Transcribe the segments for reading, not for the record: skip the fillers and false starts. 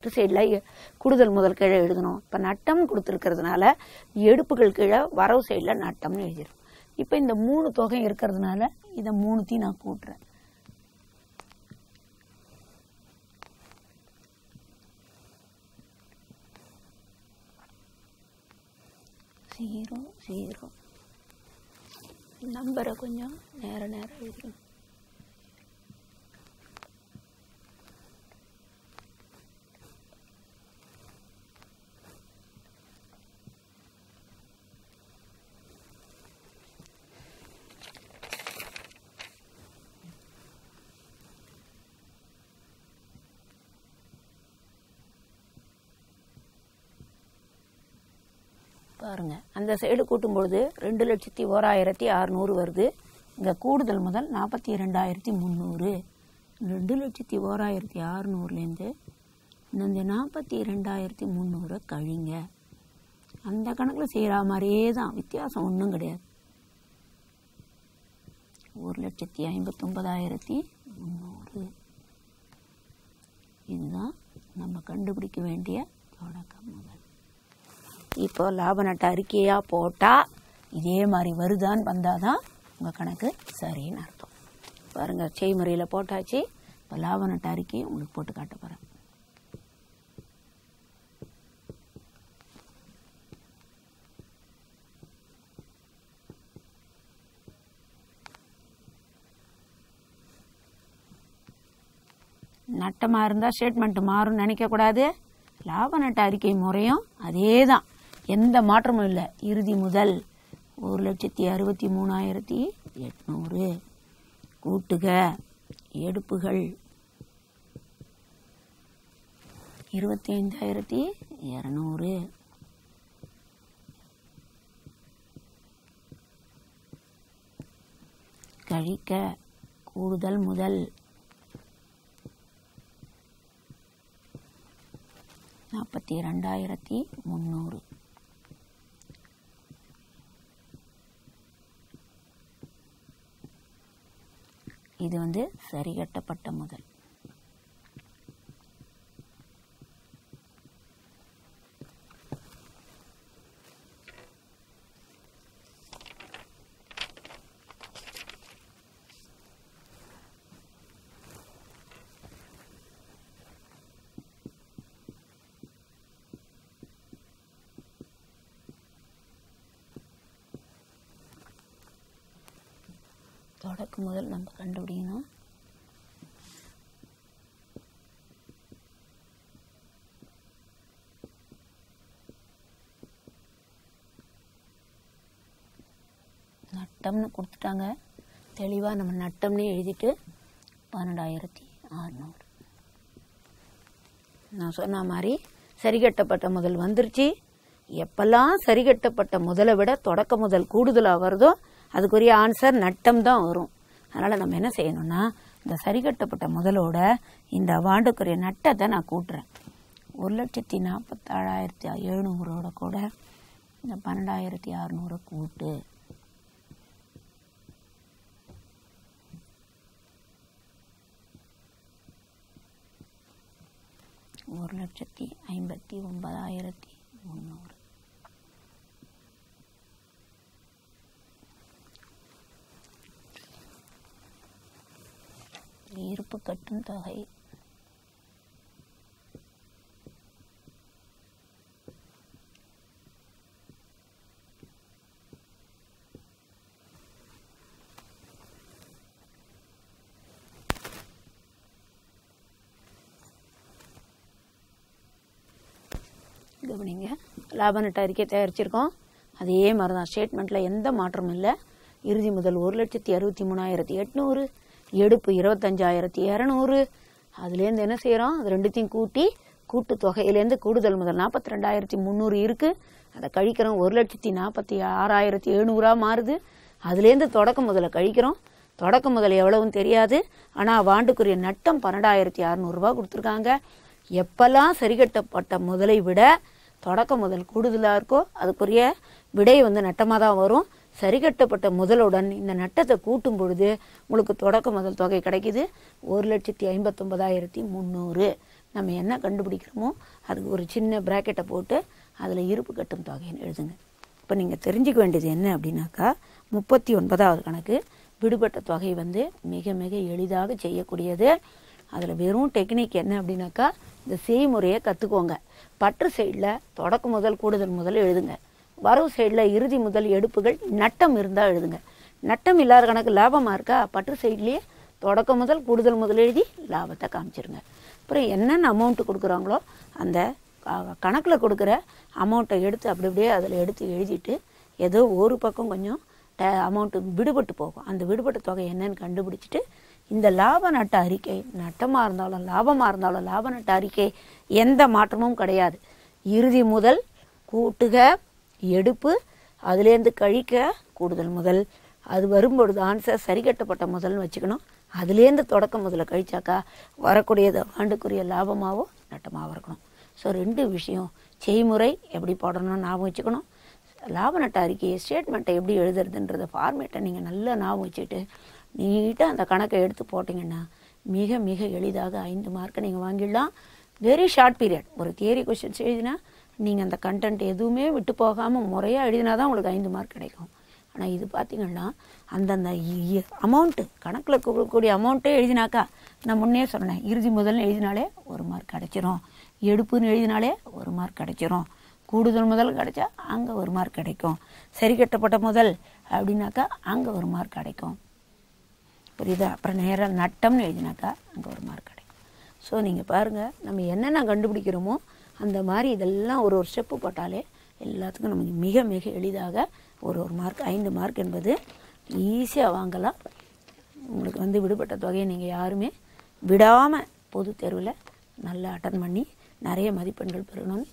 Left சைடில் கூடுதல் முதல் கீழே எழுதணும். இப்போ நட்டம் கொடுத்துருக்கிறதுனால எடுப்புகள் கீழே வரவு சைடில் நட்டம்னு எழுதிடும். இப்போ இந்த 3 தொகை இருக்கிறதுனால இதை 3த்தையும் நான் கூட்டுறேன். ஜீரோ ஜீரோ நம்பரை கொஞ்சம் நேரம் எழுதணும். பாருங்க, அந்த சைடு கூட்டும்பொழுது 2,01,600 வருது. இங்கே கூடுதல் முதல் 42,300. 2,01,600லேருந்து இந்த 42,300 கழிங்க. அந்த கணக்கில் செய்கிற மாதிரியே தான், வித்தியாசம் ஒன்றும் கிடையாது. 1,59,300 இதுதான் நம்ம கண்டுபிடிக்க வேண்டிய தொடக்க முதல். இப்போ லாப நட்ட அறிக்கையாக போட்டால் இதே மாதிரி வருதான்னு வந்தால் தான் உங்கள் கணக்கு சரின்னு அர்த்தம். பாருங்கள், செய்முறையில் போட்டாச்சு. இப்போ லாப நட்ட அறிக்கையை உங்களுக்கு போட்டு காட்ட போகிறேன். நட்டமாக இருந்தால் ஸ்டேட்மெண்ட் மாறும்னு நினைக்கக்கூடாது. லாப நட்ட அறிக்கை முறையும் அதே தான், எந்த மாற்றமும் இல்லை. இறுதி முதல் 1,63,800 கூட்டுக எடுப்புகள் 25,200 கழிக்க கூடுதல் முதல் 42,300. இது சரிகட்டப்பட்ட முதல். தொடக்க முதல் நம்ம கண்டுபிடிக்கணும். நட்டம்னு கொடுத்துட்டாங்க, தெளிவாக நம்ம நட்டம்னே எழுதிட்டு 12,600. நான் சொன்ன மாதிரி சரிகட்டப்பட்ட முதல் வந்துருச்சு. எப்பெல்லாம் சரிகட்டப்பட்ட முதலை விட தொடக்க முதல் கூடுதலாக வருதோ அதுக்குரிய ஆன்சர் நட்டம் தான் வரும். அதனால் நம்ம என்ன செய்யணும்னா, இந்த சரிகட்டப்பட்ட முதலோட இந்த வாண்டுக்குரிய நட்டத்தை நான் கூட்டுறேன். 1,47,700 கூட இந்த 12,600 கூட்டு. $1,59,300. இருப்பு கட்டும் தொகை கவனிங்க. லாப நட்ட அறிக்கை தயாரிச்சிருக்கோம். அதே மாதிரி தான், ஸ்டேட்மெண்ட்டில் எந்த மாற்றமும் இல்லை. இறுதி முதல் 1,63,800, எடுப்பு 25,200. அதுலேருந்து என்ன செய்கிறோம், அது ரெண்டுத்தையும் கூட்டி கூட்டு தொகையிலேருந்து கூடுதல் முதல் 42,300 இருக்குது. அதை கழிக்கிறோம். 1,46,700 மாறுது. அதுலேருந்து தொடக்க முதலை கழிக்கிறோம். தொடக்க முதல் எவ்வளவுன்னு தெரியாது, ஆனால் வாண்டுக்குரிய நட்டம் 12,600 கொடுத்துருக்காங்க. எப்பெல்லாம் சரிகட்டப்பட்ட முதலை விட தொடக்க முதல் கூடுதலாக இருக்கோ அதுக்குரிய விடை நட்டமாக தான் வரும். சரிகட்டப்பட்ட முதலுடன் இந்த நட்டத்தை கூட்டும் பொழுது உங்களுக்கு தொடக்க முதல் தொகை கிடைக்குது 1,59,300. நம்ம என்ன கண்டுபிடிக்கிறோமோ அதுக்கு ஒரு சின்ன ப்ராக்கெட்டை போட்டு அதில் இருப்பு கட்டும் தொகைன்னு எழுதுங்க. இப்போ நீங்கள் தெரிஞ்சுக்க வேண்டியது என்ன அப்படின்னாக்கா 39வது கணக்கு விடுபட்ட தொகை வந்து மிக மிக எளிதாக செய்யக்கூடியது. அதில் வெறும் டெக்னிக் என்ன அப்படின்னாக்கா இந்த செய்முறையை கற்றுக்கோங்க. பற்று சைடில் தொடக்க முதல் கூடுதல் முதல் எழுதுங்க. வரவு சைடில் இறுதி முதல் எடுப்புகள் நட்டம் இருந்தால் எழுதுங்க. நட்டம் இல்லாத கணக்கு லாபமாக இருக்கா, பற்று சைட்லேயே தொடக்க முதல் கூடுதல் முதல் எழுதி லாபத்தை காமிச்சிருங்க. அப்புறம் என்னென்ன அமௌண்ட்டு கொடுக்குறாங்களோ அந்த கணக்கில் கொடுக்குற அமௌண்ட்டை எடுத்து அப்படி அப்படியே அதில் எடுத்து எழுதிட்டு ஏதோ ஒரு பக்கம் கொஞ்சம் அமௌண்ட்டு விடுபட்டு போகும். அந்த விடுபட்ட தொகை என்னன்னு கண்டுபிடிச்சிட்டு இந்த லாப நட்ட அறிக்கை நட்டமாக இருந்தாலும் லாபமாக இருந்தாலும் லாப நட்ட அறிக்கை எந்த மாற்றமும் கிடையாது. இறுதி முதல் கூட்டுக எடுப்பு அதுலேருந்து கழிக்க கூடுதல் முதல், அது வரும்பொழுது ஆன்சர் சரி கட்டப்பட்ட முதல்னு வச்சுக்கணும். அதுலேருந்து தொடக்க முதல்ல கழிச்சாக்கா வரக்கூடியது ஆண்டுக்குரிய லாபமாகவும் நட்டமாகவும் இருக்கணும். ஸோ 2 விஷயம், செய்முறை எப்படி போடணும்னு ஞாபகம் வச்சுக்கணும், லாப நட்ட அறிக்கையை ஸ்டேட்மெண்ட்டை எப்படி எழுதுறதுன்றத ஃபார்மேட்டை நீங்கள் நல்லா ஞாபகம் வச்சுட்டு நீட்டாக அந்த கணக்கை எடுத்து போட்டிங்கன்னா மிக மிக எளிதாக 5 மார்க்கை நீங்கள் வாங்கிடலாம். Very short period. ஒரு தியரி கொஸ்டின்ஸ் எழுதினா நீங்கள் அந்த கண்டென்ட் எதுவுமே விட்டு போகாமல் முறையாக எழுதினா தான் உங்களுக்கு 5 மார்க் கிடைக்கும். ஆனால் இது பார்த்திங்கன்னா அந்தந்த அமௌண்ட்டு கணக்கில் கொடுக்கக்கூடிய அமௌண்ட்டே எழுதினாக்கா நான் முன்னே சொன்னேன், இறுதி முதல்னு எழுதினாலே 1 மார்க் கிடைச்சிரும், எடுப்புன்னு எழுதினாலே 1 மார்க் கிடைச்சிரும், கூடுதல் முதல் கிடைச்சா அங்கே 1 மார்க் கிடைக்கும், சரி கட்டப்பட்ட முதல் அப்படின்னாக்கா அங்கே 1 மார்க் கிடைக்கும். புரியுதா? அப்புறம் நேராக நட்டம்னு எழுதினாக்கா அங்கே 1 மார்க் கிடைக்கும். ஸோ நீங்கள் பாருங்கள், நம்ம என்னென்ன கண்டுபிடிக்கிறோமோ அந்த மாதிரி இதெல்லாம் ஒரு ஸ்டெப்பு போட்டாலே எல்லாத்துக்கும் நமக்கு மிக மிக எளிதாக ஒரு மார்க் 5 மார்க் என்பது ஈஸியாக வாங்கலாம். உங்களுக்கு வந்து விடுபட்ட தொகையை நீங்கள் யாருமே விடாமல் பொது தேர்வில் நல்லா அட்டன் பண்ணி நிறைய மதிப்பெண்கள் பெறணும்னு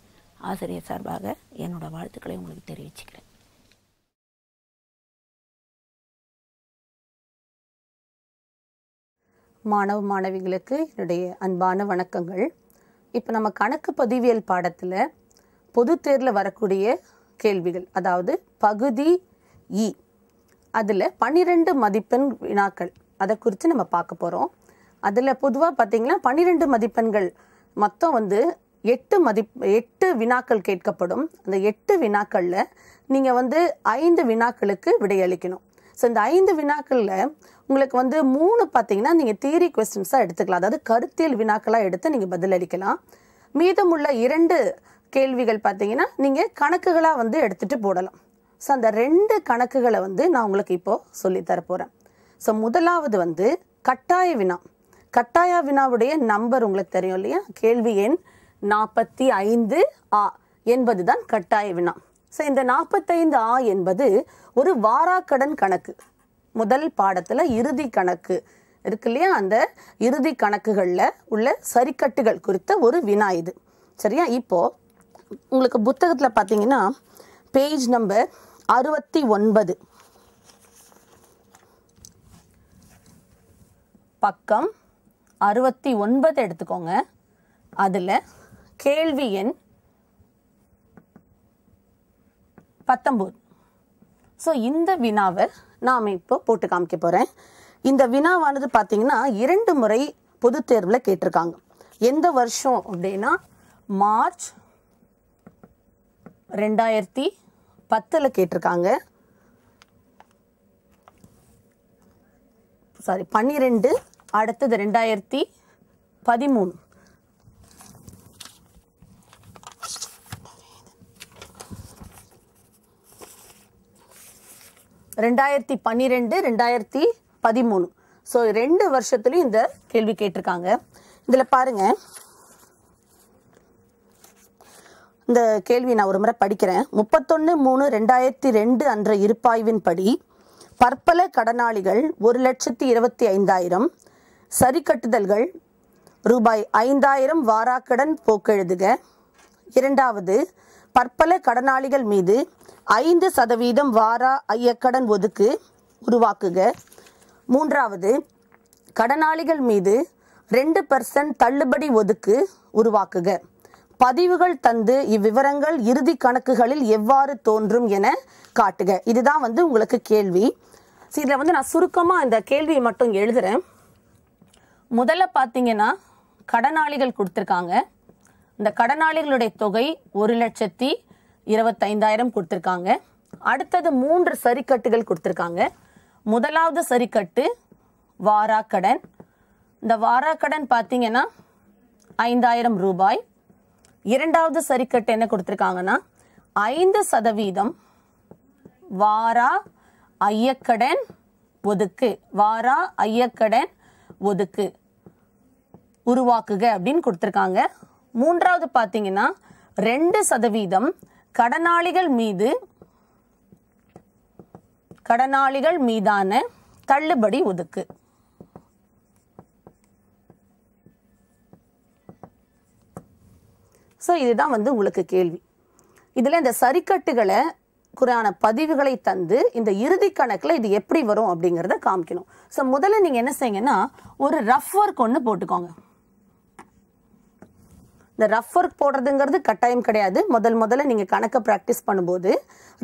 ஆசிரியர் சார்பாக என்னோட வாழ்த்துக்களை உங்களுக்கு தெரிவிச்சுக்கிறேன். மாணவ மாணவிகளுக்கு என்னுடைய அன்பான வணக்கங்கள். இப்போ நம்ம கணக்கு பதிவியல் பாடத்தில் பொது தேர்வில் வரக்கூடிய கேள்விகள், அதாவது பகுதி இ, அதில் 12 மதிப்பெண் வினாக்கள் அதை குறித்து நம்ம பார்க்க போகிறோம். அதில் பொதுவாக பார்த்திங்கன்னா 12 மதிப்பெண்கள் மொத்தம் வந்து 8 வினாக்கள் கேட்கப்படும். அந்த 8 வினாக்களில் நீங்கள் வந்து 5 வினாக்களுக்கு விடையளிக்கணும். ஸோ இந்த 5 வினாக்களில் உங்களுக்கு வந்து 3 பார்த்தீங்கன்னா நீங்கள் தியரி கொஸ்டின்ஸாக எடுத்துக்கலாம், அதாவது கருத்தியல் வினாக்களாக எடுத்து நீங்கள் பதிலளிக்கலாம். மீதமுள்ள 2 கேள்விகள் பார்த்தீங்கன்னா நீங்கள் கணக்குகளாக வந்து எடுத்துகிட்டு போடலாம். ஸோ அந்த 2 கணக்குகளை வந்து நான் உங்களுக்கு இப்போது சொல்லித்தர போகிறேன். ஸோ முதலாவது வந்து கட்டாய வினா. கட்டாய வினாவுடைய நம்பர் உங்களுக்கு தெரியும் இல்லையா, கேள்வி எண் 45A என்பது தான் கட்டாய வினா. ஸோ இந்த 45A என்பது ஒரு வாராக்கடன் கணக்கு. முதல் பாடத்தில் இறுதி கணக்கு இருக்கு இல்லையா, அந்த இறுதி கணக்குகளில் உள்ள சரிக்கட்டுகள் குறித்த ஒரு வினா இது. சரியா? இப்போது உங்களுக்கு புத்தகத்தில் பார்த்தீங்கன்னா பேஜ் நம்பர் 69, பக்கம் 69 எடுத்துக்கோங்க. அதில் கேள்வி எண் 19. ஸோ இந்த வினாவை நாம் இப்போ போட்டு காமிக்க போகிறேன். இந்த வினாவானது பார்த்தீங்கன்னா 2 முறை பொது தேர்வில் கேட்டிருக்காங்க. எந்த வருஷம் அப்படின்னா மார்ச் 2010 கேட்டிருக்காங்க. 12, அடுத்தது 2013. ரெண்டாயிரத்தி 2013. ஸோ 2 வருஷத்துலையும் இந்த கேள்வி கேட்டிருக்காங்க. இதில் பாருங்க, இந்த கேள்வி நான் ஒரு முறை படிக்கிறேன். 31/3/2002 அன்ற இருப்பாய்வின்படி பற்பல கடனாளிகள் 1,25,000, சரி கட்டுதல்கள் ரூபாய் 5,000 வாராக்கடன் போக்கெழுதுக. இரண்டாவது, பற்பல கடனாளிகள் மீது 5% வாரா ஐயக்கடன் ஒதுக்கு உருவாக்குக. மூன்றாவது, கடனாளிகள் மீது 2% தள்ளுபடி ஒதுக்கு உருவாக்குக. பதிவுகள் தந்து இவ்விவரங்கள் இறுதி கணக்குகளில் எவ்வாறு தோன்றும் என காட்டுக. இதுதான் வந்து உங்களுக்கு கேள்வி. இதில் வந்து நான் சுருக்கமாக இந்த கேள்வியை மட்டும் எழுதுகிறேன். முதல்ல பார்த்தீங்கன்னா கடனாளிகள் கொடுத்துருக்காங்க. இந்த கடனாளிகளுடைய தொகை 1,25,000 கொடுத்துருக்காங்க. அடுத்தது 3 சரிக்கட்டுகள் கொடுத்துருக்காங்க. முதலாவது சரிக்கட்டு வாராக்கடன். இந்த வாராக்கடன் பார்த்தீங்கன்னா 5,000 ரூபாய். இரண்டாவது சரிக்கட்டு என்ன கொடுத்துருக்காங்கன்னா 5% வாரா ஐயக்கடன் ஒதுக்கு, வாரா ஐயக்கடன் ஒதுக்கு உருவாக்குக அப்படின்னு கொடுத்துருக்காங்க. மூன்றாவது பார்த்தீங்கன்னா 2% கடனாளிகள் மீதான தள்ளுபடி ஒதுக்கு. ஸோ இதுதான் வந்து உங்களுக்கு கேள்வி. இதில் இந்த சரிக்கட்டுகளை குறையான பதிவுகளை தந்து இந்த இறுதி கணக்கில் இது எப்படி வரும் அப்படிங்கிறத காமிக்கணும். ஸோ முதல்ல நீங்கள் என்ன செய்யுங்கன்னா ஒரு ரஃப் ஒர்க் ஒன்று போட்டுக்கோங்க. இந்த ரஃப் ஒர்க் போடுறதுங்கிறது கட்டாயம் கிடையாது. முதல்ல நீங்கள் கணக்கை ப்ராக்டிஸ் பண்ணும்போது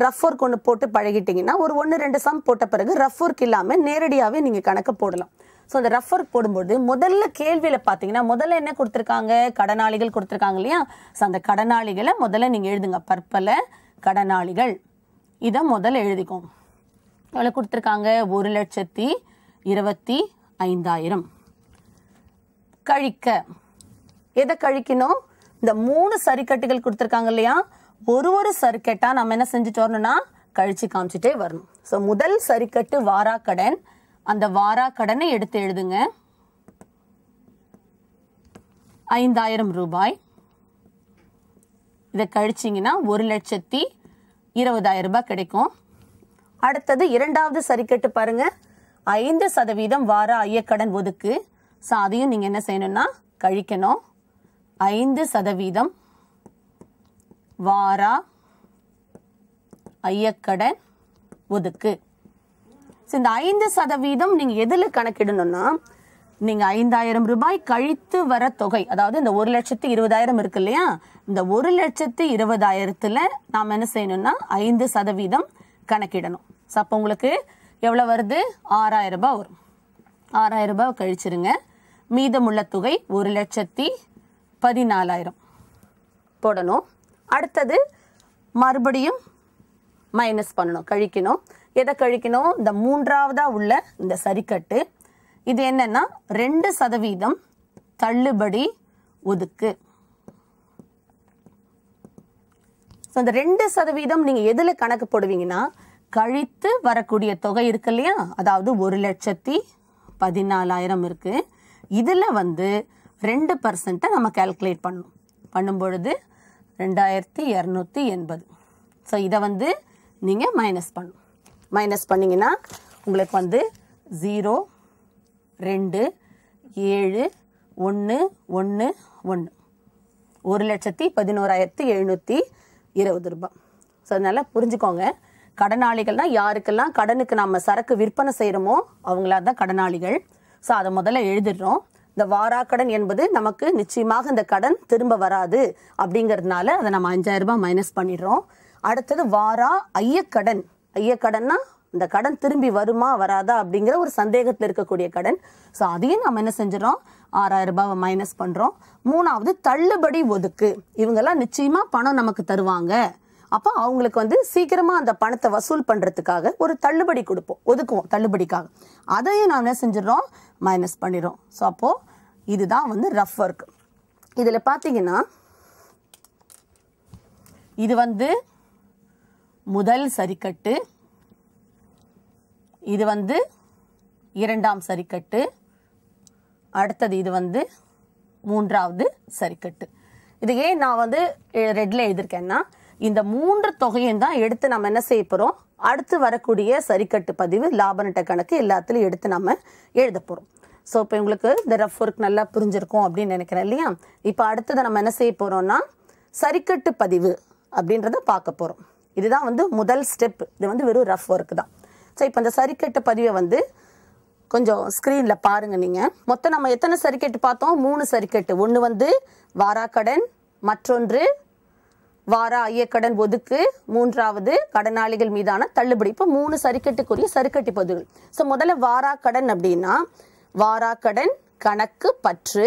ரஃப் ஒர்க் ஒன்று போட்டு பழகிட்டீங்கன்னா ஒரு 1-2 சம் போட்ட பிறகு ரஃப் ஒர்க் இல்லாமல் நேரடியாகவே நீங்கள் கணக்கை போடலாம். ஸோ அந்த ரஃப் ஒர்க் போடும்போது முதல்ல கேள்வியில் பார்த்தீங்கன்னா முதல்ல என்ன கொடுத்துருக்காங்க, கடனாளிகள் கொடுத்துருக்காங்க இல்லையா. ஸோ அந்த கடனாளிகளை முதல்ல நீங்கள் எழுதுங்க. பற்பல கடனாளிகள் இதை முதல்ல எழுதிக்கோங்க. எவ்வளோ கொடுத்துருக்காங்க, 1,25,000. கழிக்க எதை கழிக்கணும், இந்த 3 சரிக்கட்டுகள் கொடுத்துருக்காங்க இல்லையா. ஒரு சரிக்கட்டாக நம்ம என்ன செஞ்சுட்டு வரணும்னா கழிச்சு காமிச்சிட்டே வரணும். ஸோ முதல் சரிக்கட்டு வாராக்கடன். அந்த வாராக்கடனை எடுத்து எழுதுங்க. 5,000 ரூபாய். இதை கழிச்சிங்கன்னா 1,20,000 ரூபாய் கிடைக்கும். அடுத்தது இரண்டாவது சரிக்கட்டு பாருங்க, 5% வார ஐயக்கடன் ஒதுக்கு. ஸோ அதையும் நீங்கள் என்ன செய்யணும்னா கழிக்கணும். 5% வாரா ஐயக்கடன் ஒதுக்கு. இந்த 5% நீங்க எதுல கணக்கிடணும்னா, நீங்க 5,000 ரூபாய் கழித்து வர தொகை, அதாவது இந்த 1,20,000 இருக்கு இல்லையா, இந்த 1,20,000 நாம என்ன செய்யணும்னா 5% கணக்கிடணும். அப்போ உங்களுக்கு எவ்வளவு வருது, 6,000 ரூபாய் வரும். 6,000 ரூபாய் கழிச்சிருங்க. மீதமுள்ள தொகை 1,14,000 போடணும். அடுத்தது மறுபடியும் மைனஸ் பண்ணணும், கழிக்கணும். எதை கழிக்கணும், இந்த மூன்றாவதா உள்ள இந்த சரிக்கட்டு. இது என்னன்னா 2% தள்ளுபடி ஒதுக்கு. இந்த 2% நீங்க எதுல கணக்கு போடுவீங்கன்னா, கழித்து வரக்கூடிய தொகை இருக்கு இல்லையா, அதாவது 1,14,000 இருக்கு. இதுல வந்து 2% நம்ம கால்குலேட் பண்ணணும். பண்ணும்பொழுது 2,280. ஸோ இதை வந்து நீங்க மைனஸ் பண்ணணும். மைனஸ் பண்ணிங்கன்னா உங்களுக்கு வந்து 0, 2, 7, 1, 1, 1 1,11,720 ரூபாய். ஸோ அதனால புரிஞ்சுக்கோங்க, கடனாளிகள்னா யாருக்கெல்லாம் கடனுக்கு நம்ம சரக்கு விற்பனை செய்கிறோமோ அவங்களா தான் கடனாளிகள். ஸோ அதை முதல்ல எழுதிடுறோம். இந்த வாராக்கடன் என்பது நமக்கு நிச்சயமாக இந்த கடன் திரும்ப வராது அப்படிங்கிறதுனால அதை நம்ம 5,000 ரூபாய் மைனஸ் பண்ணிடுறோம். அடுத்தது வாரா ஐயக்கடன். ஐயக்கடன்னா இந்த கடன் திரும்பி வருமா வராதா அப்படிங்கிற ஒரு சந்தேகத்தில் இருக்கக்கூடிய கடன். ஸோ அதையும் நம்ம என்ன செஞ்சிடறோம், 6,000 ரூபாவை மைனஸ் பண்ணுறோம். மூணாவது தள்ளுபடி ஒதுக்கு. இவங்கெல்லாம் நிச்சயமா பணம் நமக்கு தருவாங்க, அப்போ அவங்களுக்கு வந்து சீக்கிரமா அந்த பணத்தை வசூல் பண்ணுறதுக்காக ஒரு தள்ளுபடி கொடுப்போம், ஒதுக்குவோம் தள்ளுபடிக்காக. அதையும் நாம் என்ன செஞ்சிடறோம், மைனஸ் பண்ணிடுறோம். ஸோ அப்போது இதுதான் வந்து ரஃப் ஒர்க். இதில் பார்த்தீங்கன்னா இது வந்து முதல் சரிக்கட்டு, இது வந்து இரண்டாம் சரிக்கட்டு, அடுத்தது இது வந்து மூன்றாவது சரிக்கட்டு. இது ஏன் நான் வந்து ரெட்ல எழுதியிருக்கேன்னா, இந்த 3 தொகையும் தான் எடுத்து நம்ம என்ன செய்ய போகிறோம், அடுத்து வரக்கூடிய சரிக்கட்டு பதிவு லாப நட்ட கணக்கு எல்லாத்துலையும் எடுத்து நம்ம எழுத போகிறோம். ஸோ இப்போ உங்களுக்கு இந்த ரஃப் ஒர்க் நல்லா புரிஞ்சிருக்கும் அப்படின்னு நினைக்கிறேன் இல்லையா. இப்போ அடுத்ததை நம்ம என்ன செய்ய போகிறோம்னா சரிக்கட்டு பதிவு அப்படின்றத பார்க்க போகிறோம். இதுதான் வந்து முதல் ஸ்டெப். இது வந்து வெறும் ரஃப் ஒர்க் தான். ஸோ இப்போ இந்த சரிக்கட்டு பதிவை வந்து கொஞ்சம் ஸ்க்ரீனில் பாருங்கள் நீங்கள். மொத்தம் நம்ம எத்தனை சரிக்கட்டு பார்த்தோம், 3 சரிக்கட்டு. ஒன்று வந்து வாராக்கடன், மற்றொன்று வாரா ஐயக்கடன் ஒதுக்கு, மூன்றாவது கடனாளிகள் மீதான தள்ளுபடி. இப்போ 3 சரிக்கட்டுக்குரிய சரிக்கட்டு பதிவுகள். ஸோ முதல்ல வாராக்கடன் அப்படின்னா, வாராக்கடன் கணக்கு பற்று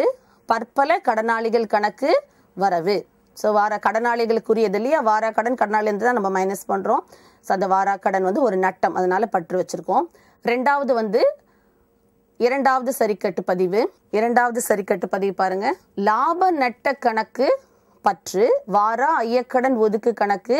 பற்பல கடனாளிகள் கணக்கு வரவு. ஸோ கடனாளிகளுக்குரியது இல்லையா, வாராக்கடன் கடனாளிலேருந்து தான் நம்ம மைனஸ் பண்ணுறோம். ஸோ அந்த வாராக்கடன் ஒரு நட்டம், அதனால பற்று வச்சுருக்கோம். ரெண்டாவது இரண்டாவது சரிக்கட்டு பதிவு. இரண்டாவது சரிக்கட்டு பதிவு பாருங்க, லாப நட்ட கணக்கு பற்று, வாரா ஐயக்கடன் ஒதுக்கு கணக்கு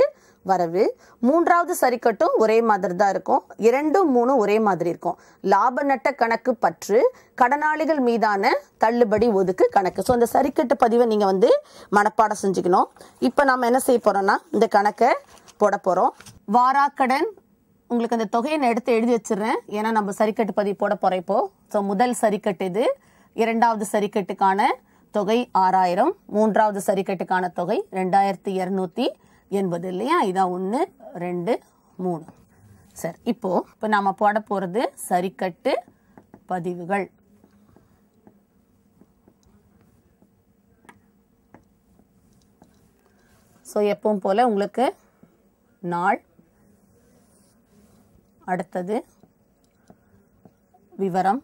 வரவு. மூன்றாவது சரிக்கட்டும் ஒரே மாதிரி தான் இருக்கும், 2, 3 ஒரே மாதிரி இருக்கும். லாப நட்ட கணக்கு பற்று, கடனாளிகள் மீதான தள்ளுபடி ஒதுக்கு கணக்கு. ஸோ இந்த சரிக்கட்டு பதிவை நீங்கள் மனப்பாடம் செஞ்சுக்கணும். இப்போ நாம் என்ன செய்ய போகிறோம்னா இந்த கணக்கை போட போகிறோம். வாராக்கடன் உங்களுக்கு அந்த தொகையை நான் எடுத்து எழுதி வச்சிடுறேன், ஏன்னா நம்ம சரிக்கட்டு பதிவு போட போகிறோம் இப்போ. ஸோ முதல் சரிக்கட்டு இது. இரண்டாவது சரிக்கட்டுக்கான தொகை 6000, மூன்றாவது சரிக்கட்டுக்கான தொகை 2280 இல்லையா. இதான் 1, 2, 3. சரி, இப்போ நாம் போட போகிறது சரிக்கட்டு பதிவுகள். ஸோ எப்பவும் போல உங்களுக்கு நாள், அடுத்தது விவரம்,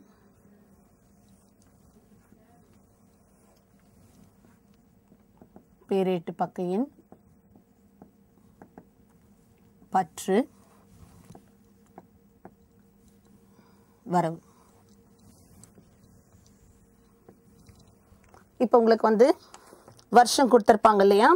பேரேட்டு பக்கையின், பற்று, வரவு. இப்போ உங்களுக்கு வருஷம் கொடுத்துருப்பாங்க இல்லையா,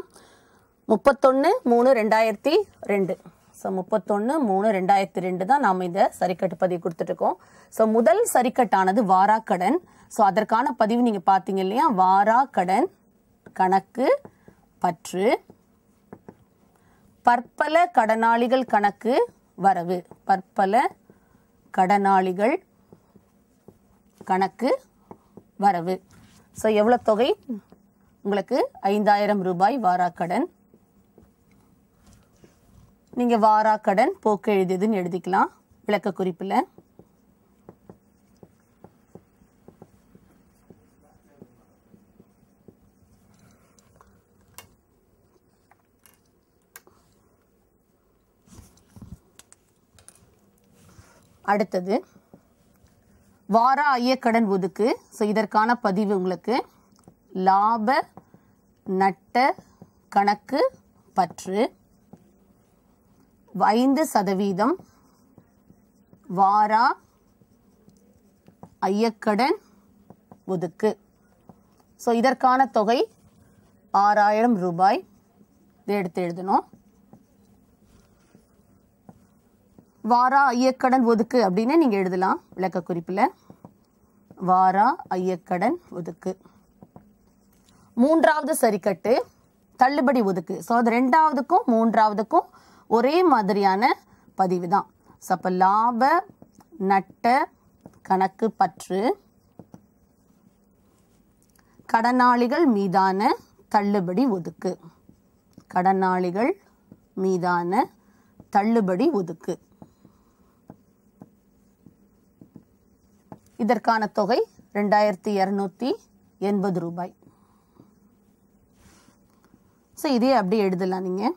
31/3/2002. ஸோ 31/3/2002 தான் நாம் இந்த சரிக்கட்டு பதிவு கொடுத்துட்ருக்கோம். ஸோ முதல் சரிக்கட்டானது வாராக்கடன். ஸோ அதற்கான பதிவு நீங்கள் பார்த்தீங்க இல்லையா, வாராக்கடன் கணக்கு பற்று, பற்பல கடனாளிகள் கணக்கு வரவு. பற்பல கடனாளிகள் கணக்கு வரவு. ஸோ எவ்வளோ தொகை உங்களுக்கு? 5000 ரூபாய் வாராக்கடன். நீங்கள் வாராக்கடன் போக்கு எழுதியதுன்னு எழுதிக்கலாம் விளக்க குறிப்பில். அடுத்தது வாரா ஐயக்கடன் ஒதுக்கு. ஸோ இதற்கான பதிவு உங்களுக்கு லாப நட்ட கணக்கு பற்று, 5% வாரா ஐயக்கடன் ஒதுக்கு. ஸோ இதற்கான தொகை 6000 ரூபாய். இதை எடுத்து எழுதணும். வாரா ஐயக்கடன் ஒதுக்கு அப்படின்னு நீங்கள் எழுதலாம் விளக்க குறிப்பில், வாரா ஐயக்கடன் ஒதுக்கு. மூன்றாவது சரிக்கட்டு தள்ளுபடி ஒதுக்கு. ஸோ அது ரெண்டாவதுக்கும் மூன்றாவதுக்கும் ஒரே மாதிரியான பதிவு தான். ஸோ அப்போ லாப நட்ட கணக்கு பற்று, கடனாளிகள் மீதான தள்ளுபடி ஒதுக்கு. கடனாளிகள் மீதான தள்ளுபடி ஒதுக்கு. இதற்கான தொகை 2280 ரூபாய். ஸோ இதே அப்படியே எழுதலாம் நீங்கள்.